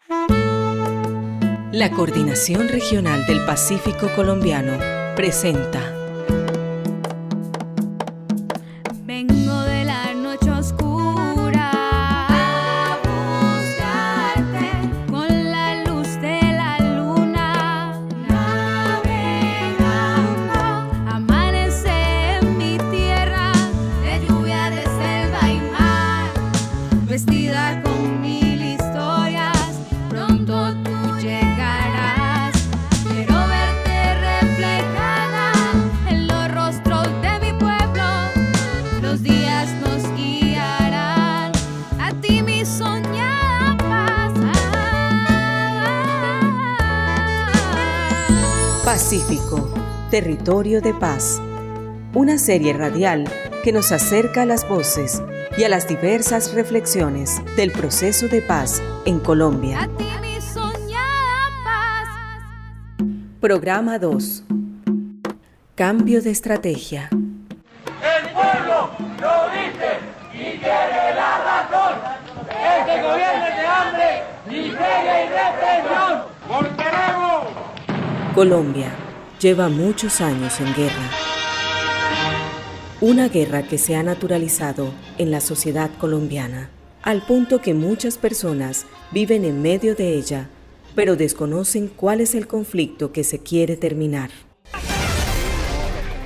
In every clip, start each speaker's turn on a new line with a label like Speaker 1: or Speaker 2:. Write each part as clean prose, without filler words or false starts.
Speaker 1: La Coordinación Regional del Pacífico Colombiano presenta
Speaker 2: Vengo de la noche oscura a buscarte con la luz de la luna, navegando. Amanece en mi tierra de lluvia, de selva y mar, vestida con mil historias. Pronto tú llegarás. Quiero verte reflejada en los rostros de mi pueblo. Los días nos guiarán a ti, mi soñada paz.
Speaker 1: Pacífico, Territorio de Paz. Una serie radial que nos acerca a las voces y a las diversas reflexiones del proceso de paz en Colombia.
Speaker 2: A ti, mi soñada paz.
Speaker 1: Programa 2. Cambio de estrategia.
Speaker 3: El pueblo lo dice y tiene la razón. Este gobierno es de hambre, miseria y represión. ¡Porque queremos!
Speaker 1: Colombia lleva muchos años en guerra. Una guerra que se ha naturalizado en la sociedad colombiana, al punto que muchas personas viven en medio de ella, pero desconocen cuál es el conflicto que se quiere terminar.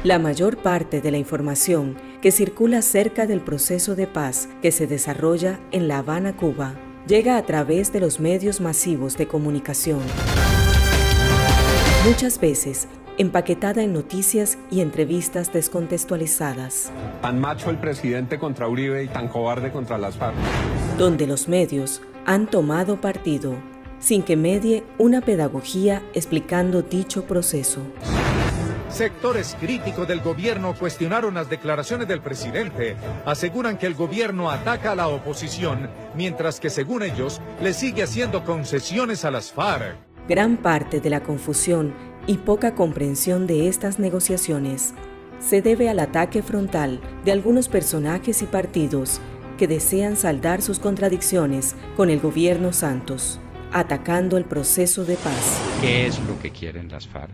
Speaker 1: La mayor parte de la información que circula acerca del proceso de paz que se desarrolla en La Habana, Cuba, llega a través de los medios masivos de comunicación. Muchas veces empaquetada en noticias y entrevistas descontextualizadas,
Speaker 4: Tan macho el presidente contra Uribe y tan cobarde contra las FARC.
Speaker 1: donde los medios han tomado partido sin que medie una pedagogía explicando dicho proceso.
Speaker 5: Sectores críticos del gobierno cuestionaron las declaraciones del presidente. Aseguran que el gobierno ataca a la oposición, mientras que, según ellos, le sigue haciendo concesiones a las FARC.
Speaker 1: Gran parte de la confusión y poca comprensión de estas negociaciones se debe al ataque frontal de algunos personajes y partidos que desean saldar sus contradicciones con el gobierno Santos, atacando el proceso de paz.
Speaker 6: ¿Qué es lo que quieren las FARC?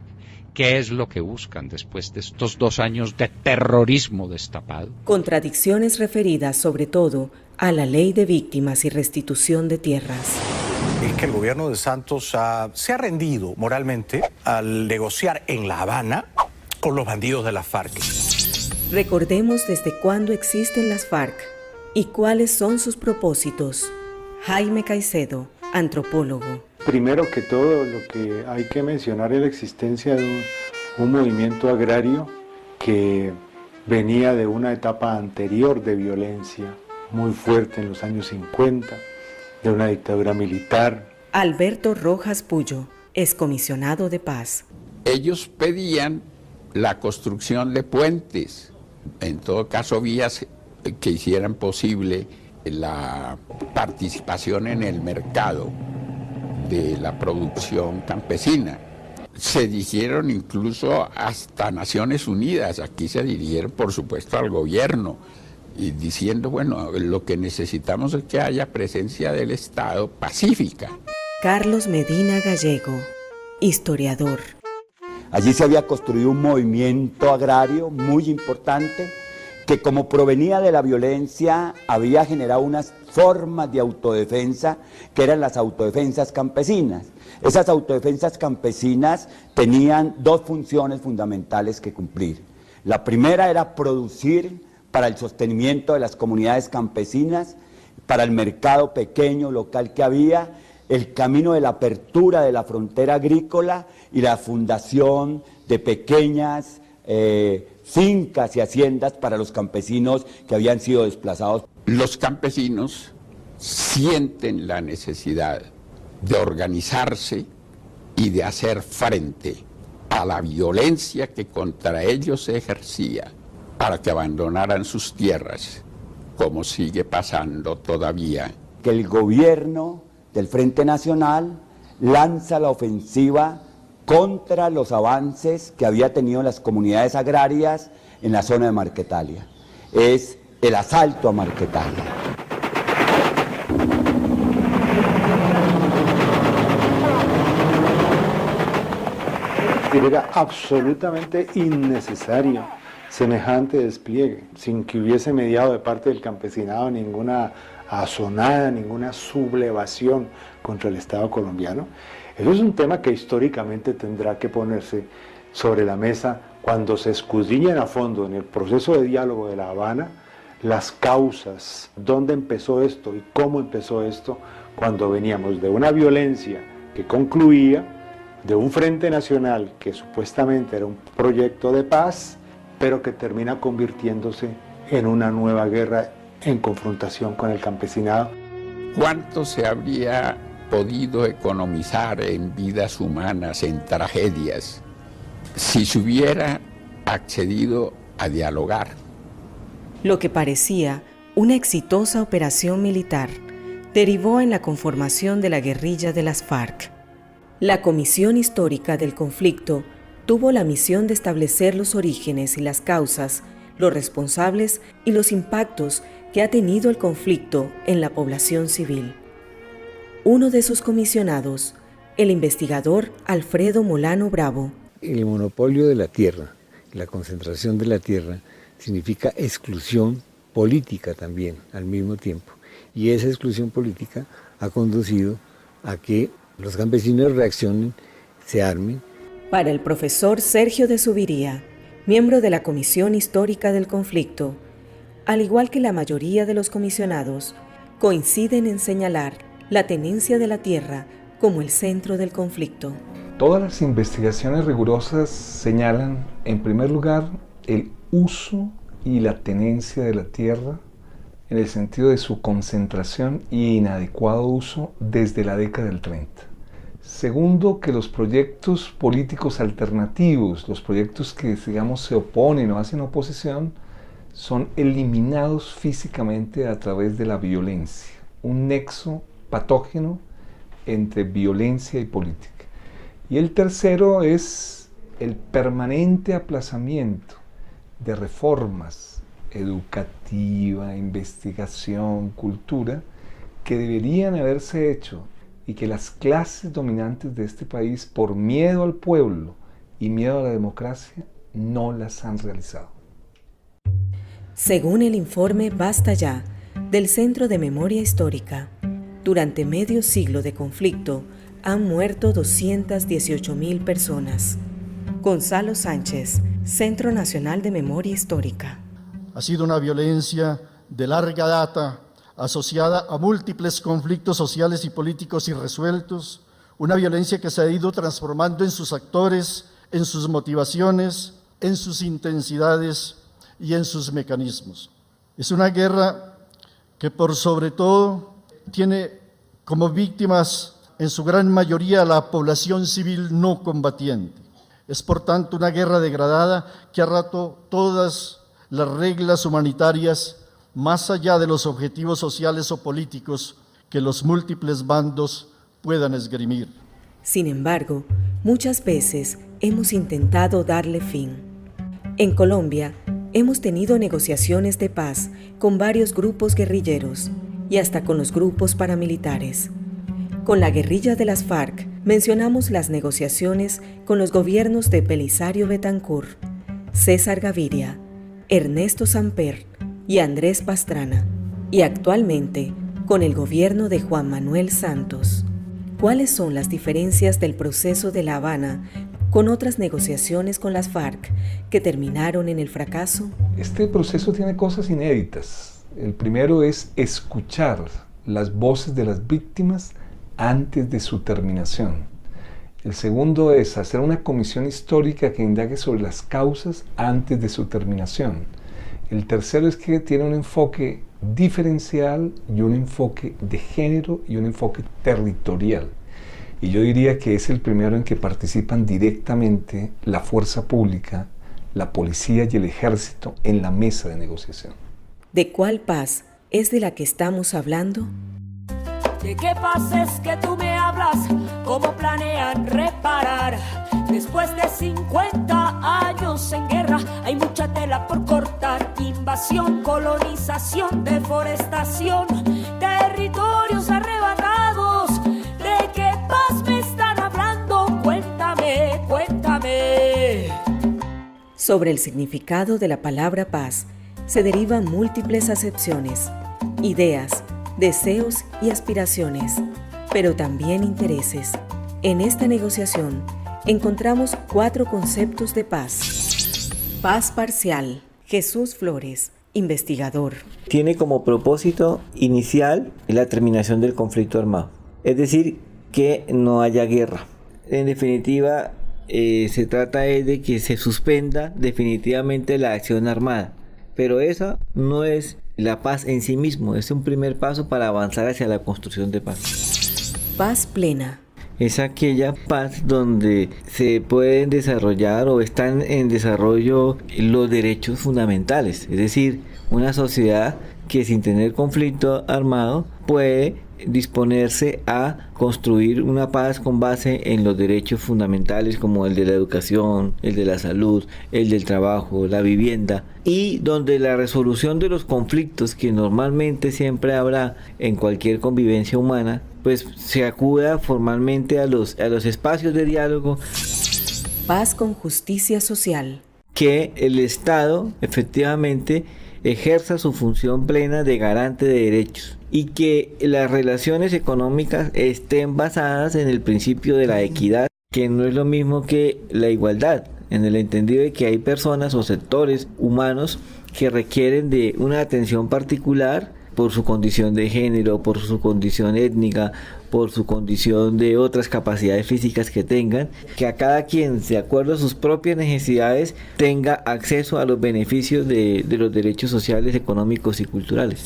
Speaker 6: ¿Qué es lo que buscan después de estos 2 años de terrorismo destapado?
Speaker 1: Contradicciones referidas sobre todo a la ley de víctimas y restitución de tierras.
Speaker 7: Es que el gobierno de Santos se ha rendido moralmente al negociar en La Habana con los bandidos de las FARC.
Speaker 1: Recordemos desde cuándo existen las FARC y cuáles son sus propósitos. Jaime Caicedo, antropólogo.
Speaker 8: Primero que todo, lo que hay que mencionar es la existencia de un movimiento agrario que venía de una etapa anterior de violencia muy fuerte en los años 50, de una dictadura militar.
Speaker 1: Alberto Rojas Puyo, excomisionado de paz.
Speaker 9: Ellos pedían la construcción de puentes, en todo caso vías que hicieran posible la participación en el mercado de la producción campesina. Se dirigieron incluso hasta Naciones Unidas, aquí se dirigieron por supuesto al gobierno, y diciendo, bueno, lo que necesitamos es que haya presencia del Estado pacífica.
Speaker 1: Carlos Medina Gallego, historiador.
Speaker 10: Allí se había construido un movimiento agrario muy importante que, como provenía de la violencia, había generado unas formas de autodefensa que eran las autodefensas campesinas. Esas autodefensas campesinas tenían 2 funciones fundamentales que cumplir. La primera era producir para el sostenimiento de las comunidades campesinas, para el mercado pequeño local que había, el camino de la apertura de la frontera agrícola y la fundación de pequeñas fincas y haciendas para los campesinos que habían sido desplazados.
Speaker 9: Los campesinos sienten la necesidad de organizarse y de hacer frente a la violencia que contra ellos se ejercía para que abandonaran sus tierras, como sigue pasando todavía.
Speaker 10: Que el gobierno del Frente Nacional lanza la ofensiva contra los avances que había tenido las comunidades agrarias en la zona de Marquetalia. Es el asalto a Marquetalia.
Speaker 8: decir, era absolutamente innecesario semejante despliegue, sin que hubiese mediado de parte del campesinado ninguna asonada, ninguna sublevación contra el Estado colombiano. Eso es un tema que históricamente tendrá que ponerse sobre la mesa cuando se escudriñen a fondo en el proceso de diálogo de La Habana las causas, dónde empezó esto y cómo empezó esto, cuando veníamos de una violencia que concluía, de un Frente Nacional que supuestamente era un proyecto de paz, pero que termina convirtiéndose en una nueva guerra en confrontación con el campesinado.
Speaker 9: ¿Cuánto se habría podido economizar en vidas humanas, en tragedias, si se hubiera accedido a dialogar?
Speaker 1: Lo que parecía una exitosa operación militar derivó en la conformación de la guerrilla de las FARC. La Comisión Histórica del Conflicto tuvo la misión de establecer los orígenes y las causas, los responsables y los impactos que ha tenido el conflicto en la población civil. Uno de sus comisionados, el investigador Alfredo Molano Bravo.
Speaker 11: El monopolio de la tierra, la concentración de la tierra, significa exclusión política también al mismo tiempo. Y esa exclusión política ha conducido a que los campesinos reaccionen, se armen.
Speaker 1: Para el profesor Sergio de Subiría, miembro de la Comisión Histórica del Conflicto, al igual que la mayoría de los comisionados, coinciden en señalar la tenencia de la tierra como el centro del conflicto.
Speaker 12: Todas las investigaciones rigurosas señalan, en primer lugar, el uso y la tenencia de la tierra en el sentido de su concentración y inadecuado uso desde la década del 30. Segundo, que los proyectos políticos alternativos, los proyectos que, digamos, se oponen o hacen oposición, son eliminados físicamente a través de la violencia, un nexo patógeno entre violencia y política. Y el tercero es el permanente aplazamiento de reformas educativa, investigación, cultura, que deberían haberse hecho y que las clases dominantes de este país, por miedo al pueblo y miedo a la democracia, no las han realizado.
Speaker 1: Según el informe Basta Ya, del Centro de Memoria Histórica, durante medio siglo de conflicto han muerto 218.000 personas. Gonzalo Sánchez, Centro Nacional de Memoria Histórica.
Speaker 13: Ha sido una violencia de larga data, asociada a múltiples conflictos sociales y políticos irresueltos, una violencia que se ha ido transformando en sus actores, en sus motivaciones, en sus intensidades y en sus mecanismos. Es una guerra que por sobre todo tiene como víctimas en su gran mayoría a la población civil no combatiente. Es por tanto una guerra degradada que ha roto todas las reglas humanitarias más allá de los objetivos sociales o políticos que los múltiples bandos puedan esgrimir.
Speaker 1: Sin embargo, muchas veces hemos intentado darle fin. En Colombia, hemos tenido negociaciones de paz con varios grupos guerrilleros y hasta con los grupos paramilitares. Con la guerrilla de las FARC mencionamos las negociaciones con los gobiernos de Belisario Betancur, César Gaviria, Ernesto Samper y Andrés Pastrana, y actualmente con el gobierno de Juan Manuel Santos. ¿Cuáles son las diferencias del proceso de La Habana con otras negociaciones con las FARC que terminaron en el fracaso?
Speaker 12: Este proceso tiene cosas inéditas. El primero es escuchar las voces de las víctimas antes de su terminación. El segundo es hacer una comisión histórica que indague sobre las causas antes de su terminación. El tercero es que tiene un enfoque diferencial y un enfoque de género y un enfoque territorial. Y yo diría que es el primero en que participan directamente la fuerza pública, la policía y el ejército en la mesa de negociación.
Speaker 1: ¿De cuál paz es de la que estamos hablando?
Speaker 14: ¿De qué paz es que tú me hablas? ¿Cómo planean reparar? Después de 50 años en guerra, hay mucha tela por cortar. Invasión, colonización, deforestación, territorios arrebatados. ¿De qué paz me están hablando? Cuéntame, cuéntame.
Speaker 1: Sobre el significado de la palabra paz se derivan múltiples acepciones, ideas, deseos y aspiraciones, pero también intereses. En esta negociación encontramos 4 conceptos de paz. Paz parcial. Jesús Flores, investigador.
Speaker 15: Tiene como propósito inicial la terminación del conflicto armado, es decir, que no haya guerra. En definitiva, se trata de que se suspenda definitivamente la acción armada, pero esa no es la paz en sí mismo, es un primer paso para avanzar hacia la construcción de paz.
Speaker 1: Paz plena.
Speaker 15: Es aquella paz donde se pueden desarrollar o están en desarrollo los derechos fundamentales, es decir, una sociedad que sin tener conflicto armado puede disponerse a construir una paz con base en los derechos fundamentales como el de la educación, el de la salud, el del trabajo, la vivienda, y donde la resolución de los conflictos que normalmente siempre habrá en cualquier convivencia humana, pues se acuda formalmente a los espacios de diálogo.
Speaker 1: Paz con justicia social.
Speaker 15: Que el Estado efectivamente ejerza su función plena de garante de derechos y que las relaciones económicas estén basadas en el principio de la equidad, que no es lo mismo que la igualdad, en el entendido de que hay personas o sectores humanos que requieren de una atención particular por su condición de género, por su condición étnica, por su condición de otras capacidades físicas que tengan, que a cada quien, de acuerdo a sus propias necesidades, tenga acceso a los beneficios de los derechos sociales, económicos y culturales.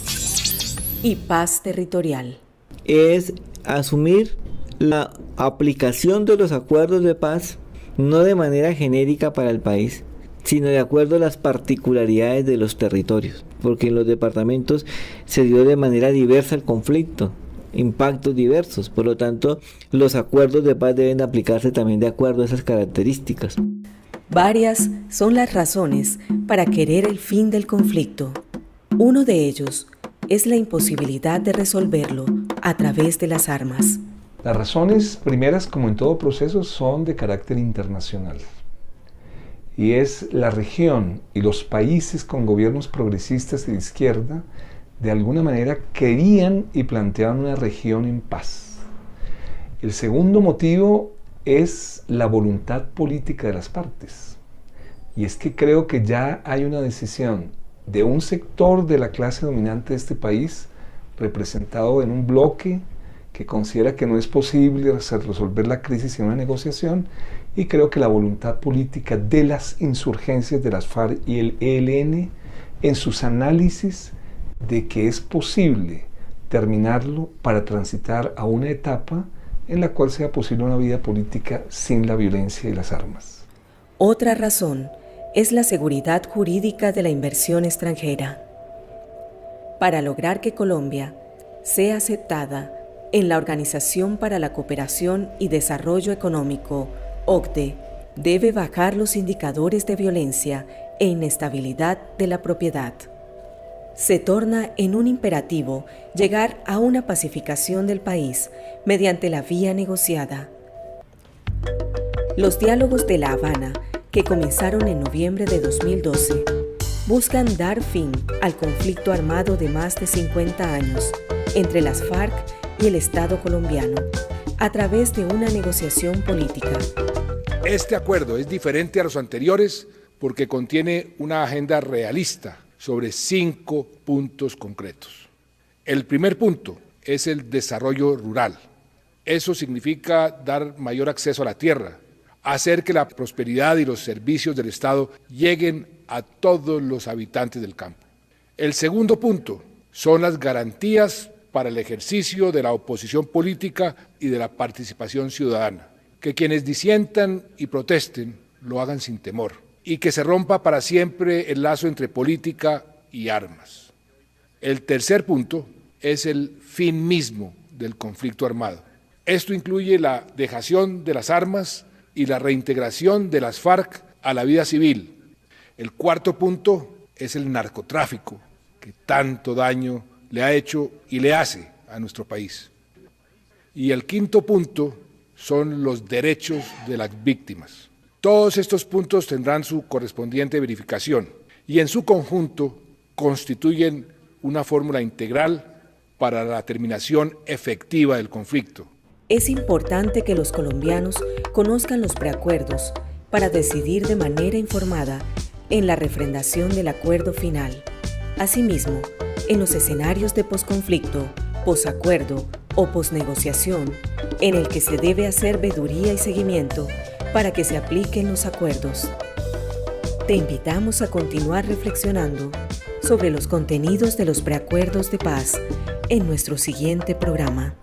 Speaker 1: Y paz territorial.
Speaker 15: Es asumir la aplicación de los acuerdos de paz, no de manera genérica para el país, sino de acuerdo a las particularidades de los territorios, porque en los departamentos se dio de manera diversa el conflicto, impactos diversos, por lo tanto los acuerdos de paz deben aplicarse también de acuerdo a esas características.
Speaker 1: Varias son las razones para querer el fin del conflicto. Uno de ellos es la imposibilidad de resolverlo a través de las armas.
Speaker 12: Las razones primeras, como en todo proceso, son de carácter internacional. Y es la región y los países con gobiernos progresistas y de izquierda, de alguna manera querían y planteaban una región en paz. El segundo motivo es la voluntad política de las partes. Y es que creo que ya hay una decisión de un sector de la clase dominante de este país, representado en un bloque que considera que no es posible resolver la crisis en una negociación, y creo que la voluntad política de las insurgencias de las FARC y el ELN en sus análisis de que es posible terminarlo para transitar a una etapa en la cual sea posible una vida política sin la violencia y las armas.
Speaker 1: Otra razón es la seguridad jurídica de la inversión extranjera. Para lograr que Colombia sea aceptada en la Organización para la Cooperación y Desarrollo Económico, OCDE, debe bajar los indicadores de violencia e inestabilidad de la propiedad. Se torna en un imperativo llegar a una pacificación del país mediante la vía negociada. Los diálogos de La Habana, que comenzaron en noviembre de 2012, buscan dar fin al conflicto armado de más de 50 años entre las FARC y el Estado colombiano, a través de una negociación política.
Speaker 16: Este acuerdo es diferente a los anteriores porque contiene una agenda realista sobre 5 puntos concretos. El primer punto es el desarrollo rural. Eso significa dar mayor acceso a la tierra, hacer que la prosperidad y los servicios del Estado lleguen a todos los habitantes del campo. El segundo punto son las garantías para el ejercicio de la oposición política y de la participación ciudadana. Que quienes disientan y protesten lo hagan sin temor y que se rompa para siempre el lazo entre política y armas. El tercer punto es el fin mismo del conflicto armado. Esto incluye la dejación de las armas y la reintegración de las FARC a la vida civil. El cuarto punto es el narcotráfico, que tanto daño le ha hecho y le hace a nuestro país. Y el quinto punto son los derechos de las víctimas. Todos estos puntos tendrán su correspondiente verificación y en su conjunto constituyen una fórmula integral para la terminación efectiva del conflicto.
Speaker 1: Es importante que los colombianos conozcan los preacuerdos para decidir de manera informada en la refrendación del acuerdo final. Asimismo, en los escenarios de posconflicto, posacuerdo o posnegociación, en el que se debe hacer veeduría y seguimiento para que se apliquen los acuerdos. Te invitamos a continuar reflexionando sobre los contenidos de los preacuerdos de paz en nuestro siguiente programa.